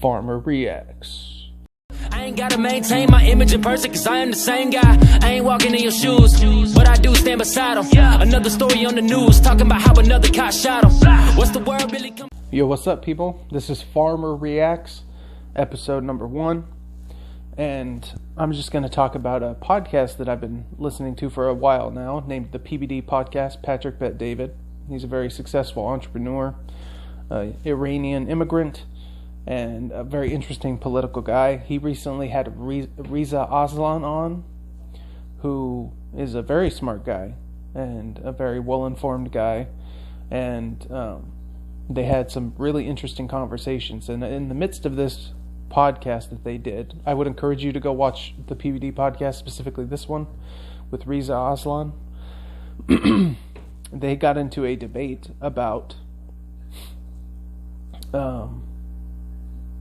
Farmer Reacts. I ain't gotta maintain my image in person, cause I am the same guy. I ain't walking in your shoes, but I do stand beside them. Another story on the news, talking about how another cop shot him. What's the world really come? Yo, what's up, people? This is Farmer Reacts, episode number 1. And I'm just going to talk about a podcast that I've been listening to for a while now, named the PBD Podcast, Patrick Bet David. He's a very successful entrepreneur, Iranian immigrant, and a very interesting political guy. He recently had Reza Aslan on, who is a very smart guy and a very well-informed guy. And they had some really interesting conversations. And in the midst of this podcast that they did, I would encourage you to go watch the PBD podcast, specifically this one with Reza Aslan. They got into a debate about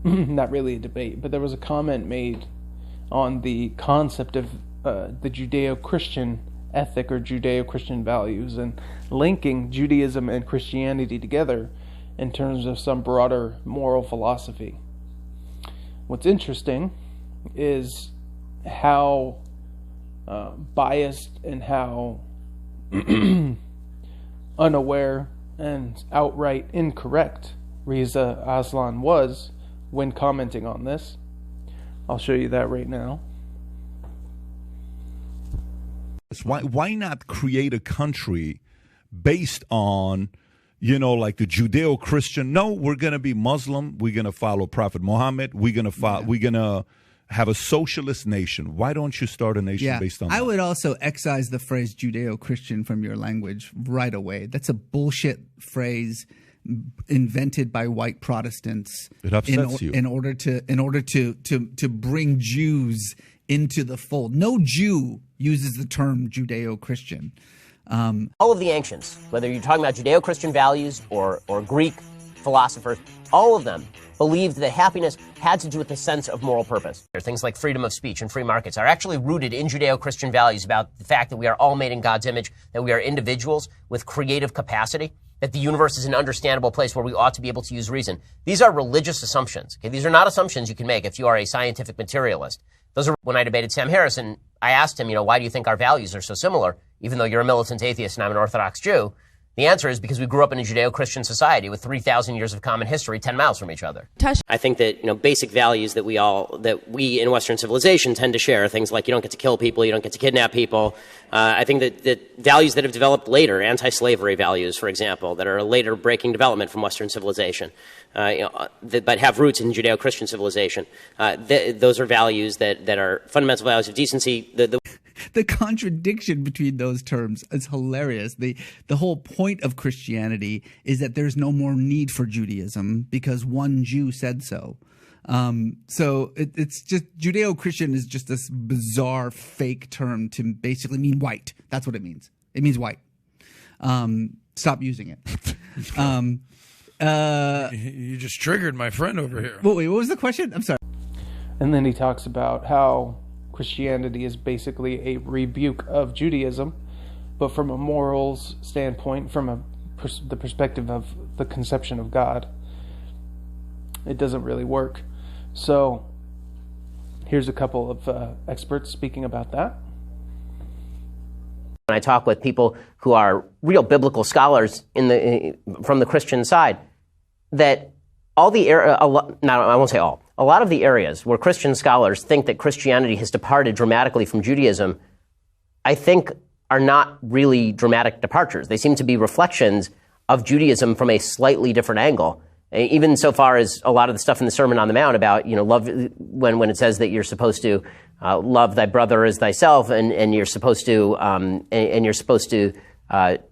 not really a debate, but there was a comment made on the concept of the Judeo-Christian ethic or Judeo-Christian values, and linking Judaism and Christianity together in terms of some broader moral philosophy. What's interesting is how biased and how unaware and outright incorrect Reza Aslan was when commenting on this. I'll show you that right now. Why not create a country based on, like the Judeo-Christian? No, we're going to be Muslim. We're going to follow Prophet Muhammad. We're going to have a socialist nation. Why don't you start a nation based on that? I would also excise the phrase Judeo-Christian from your language right away. That's a bullshit phrase invented by white Protestants. It upsets you. In order to bring Jews into the fold. No Jew uses the term Judeo-Christian. All of the ancients, whether you're talking about Judeo-Christian values or Greek philosophers, all of them believed that happiness had to do with the sense of moral purpose. Things like freedom of speech and free markets are actually rooted in Judeo-Christian values about the fact that we are all made in God's image, that we are individuals with creative capacity, that the universe is an understandable place where we ought to be able to use reason. These are religious assumptions. Okay? These are not assumptions you can make if you are a scientific materialist. Those are when I debated Sam Harrison. I asked him, why do you think our values are so similar, even though you're a militant atheist and I'm an Orthodox Jew? The answer is because we grew up in a Judeo-Christian society with 3,000 years of common history, 10 miles from each other. I think that, basic values that we in Western civilization tend to share, things like you don't get to kill people, you don't get to kidnap people. I think that values that have developed later, anti-slavery values, for example, that are a later breaking development from Western civilization, but have roots in Judeo-Christian civilization. Those are values that are fundamental values of decency. The contradiction between those terms is hilarious. The whole point of Christianity is that there's no more need for Judaism because one Jew said so. So it's just Judeo-Christian is just this bizarre fake term to basically mean white. That's what it means. It means white. Stop using it. You just triggered my friend over here. Wait, what was the question? I'm sorry. And then he talks about how Christianity is basically a rebuke of Judaism, but from a morals standpoint, from the perspective of the conception of God, it doesn't really work. So here's a couple of experts speaking about that. When I talk with people who are real biblical scholars from the Christian side, that all the I won't say all. A lot of the areas where Christian scholars think that Christianity has departed dramatically from Judaism, I think are not really dramatic departures. They seem to be reflections of Judaism from a slightly different angle. Even so far as a lot of the stuff in the Sermon on the Mount about, love, when it says that you're supposed to love thy brother as thyself, and you're supposed to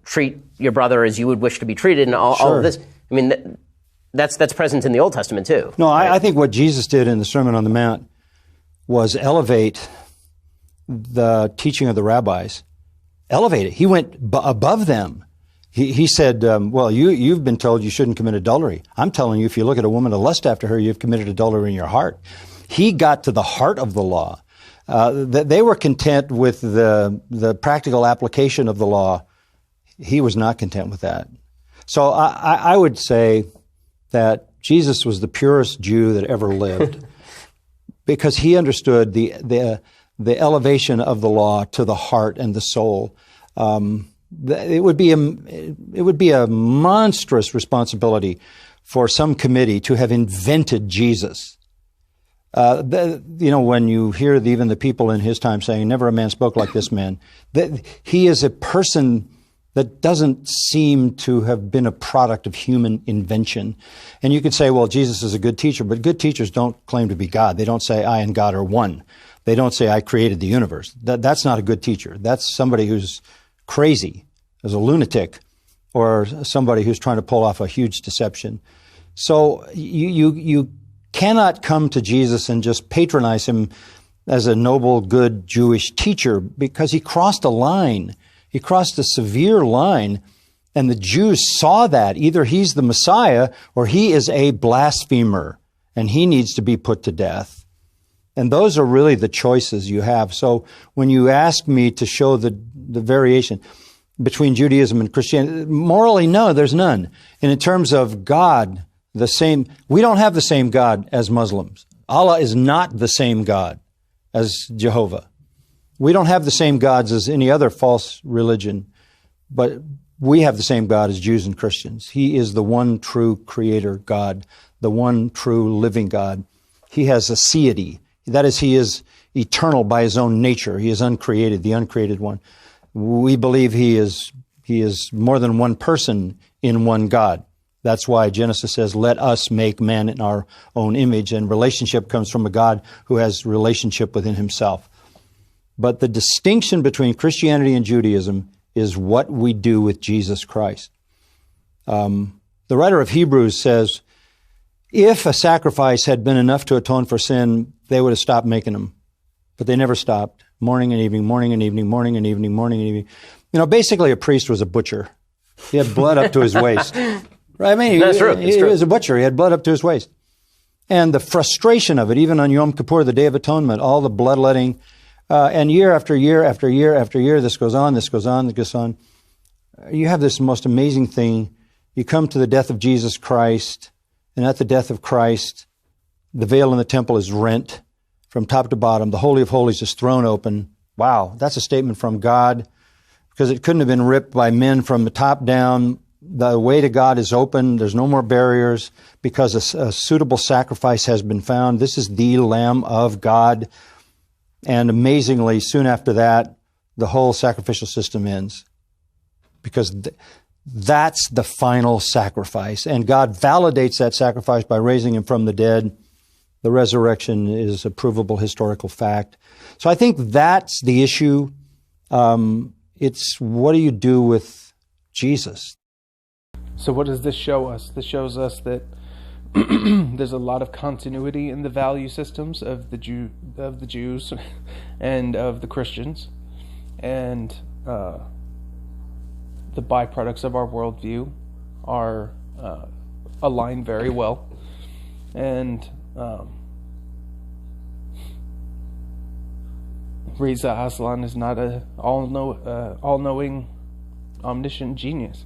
treat your brother as you would wish to be treated, and all of this. I mean, that's present in the Old Testament too. No, right? I think what Jesus did in the Sermon on the Mount was elevate the teaching of the rabbis. Elevate it. He went above them. He said, well, you've been told you shouldn't commit adultery. I'm telling you, if you look at a woman to lust after her, you've committed adultery in your heart. He got to the heart of the law. They were content with the practical application of the law. He was not content with that. So I would say that Jesus was the purest Jew that ever lived because he understood the elevation of the law to the heart and the soul. It would be a monstrous responsibility for some committee to have invented Jesus. When you hear even the people in his time saying, never a man spoke like this man, that he is a person that doesn't seem to have been a product of human invention. And you could say, well, Jesus is a good teacher, but good teachers don't claim to be God. They don't say, I and God are one. They don't say, I created the universe. That's not a good teacher. That's somebody who's crazy, as a lunatic, or somebody who's trying to pull off a huge deception. So you cannot come to Jesus and just patronize him as a noble, good Jewish teacher, because he crossed a line. He crossed a severe line, and the Jews saw that. Either he's the Messiah or he is a blasphemer, and he needs to be put to death. And those are really the choices you have. So when you ask me to show the variation between Judaism and Christianity, morally, no, there's none. And in terms of God, we don't have the same God as Muslims. Allah is not the same God as Jehovah. We don't have the same gods as any other false religion, but we have the same God as Jews and Christians. He is the one true creator God, the one true living God. He has a aseity. That is, he is eternal by his own nature. He is uncreated, the uncreated one. We believe he is more than one person in one God. That's why Genesis says, let us make man in our own image. And relationship comes from a God who has relationship within himself. But the distinction between Christianity and Judaism is what we do with Jesus Christ. The writer of Hebrews says, if a sacrifice had been enough to atone for sin, they would have stopped making them. But they never stopped. Morning and evening, morning and evening, morning and evening, morning and evening. Basically a priest was a butcher. He had blood up to his waist. Right? I mean, That's true. He was a butcher. He had blood up to his waist. And the frustration of it, even on Yom Kippur, the Day of Atonement, all the bloodletting, and year after year after year after year, this goes on, this goes on, this goes on. You have this most amazing thing. You come to the death of Jesus Christ, and at the death of Christ, the veil in the temple is rent from top to bottom. The Holy of Holies is thrown open. Wow, that's a statement from God, because it couldn't have been ripped by men from the top down. The way to God is open. There's no more barriers because a suitable sacrifice has been found. This is the Lamb of God. And amazingly, soon after that, the whole sacrificial system ends, because that's the final sacrifice. And God validates that sacrifice by raising him from the dead. The resurrection is a provable historical fact. So I think that's the issue. It's what do you do with Jesus? So what does this show us? This shows us that there's a lot of continuity in the value systems of the Jews and of the Christians, and the byproducts of our worldview are align very well, and Reza Aslan is not a all-knowing, omniscient genius.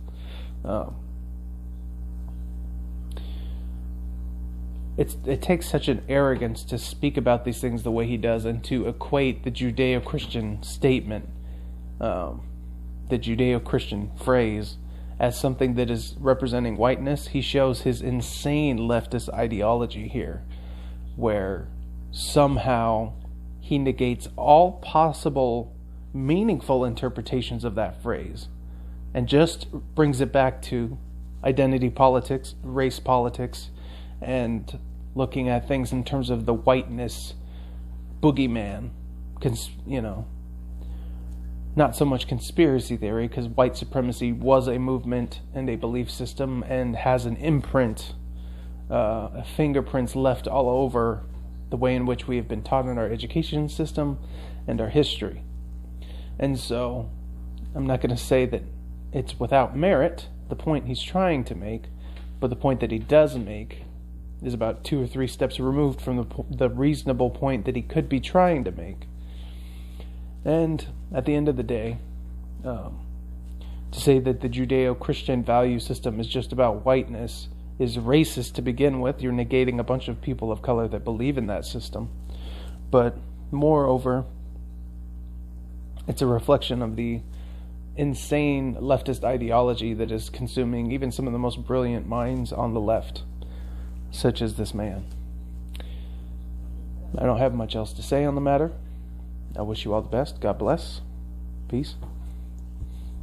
It takes such an arrogance to speak about these things the way he does, and to equate the Judeo-Christian statement, the Judeo-Christian phrase, as something that is representing whiteness. He shows his insane leftist ideology here, where somehow he negates all possible meaningful interpretations of that phrase and just brings it back to identity politics, race politics, and looking at things in terms of the whiteness boogeyman, not so much conspiracy theory, because white supremacy was a movement and a belief system and has an imprint, fingerprints left all over the way in which we have been taught in our education system and our history. And so I'm not going to say that it's without merit, the point he's trying to make, but the point that he does make is about 2 or 3 steps removed from the reasonable point that he could be trying to make. And at the end of the day, to say that the Judeo-Christian value system is just about whiteness is racist to begin with. You're negating a bunch of people of color that believe in that system. But moreover, it's a reflection of the insane leftist ideology that is consuming even some of the most brilliant minds on the left, such as this man. I don't have much else to say on the matter. I wish you all the best. God bless. Peace.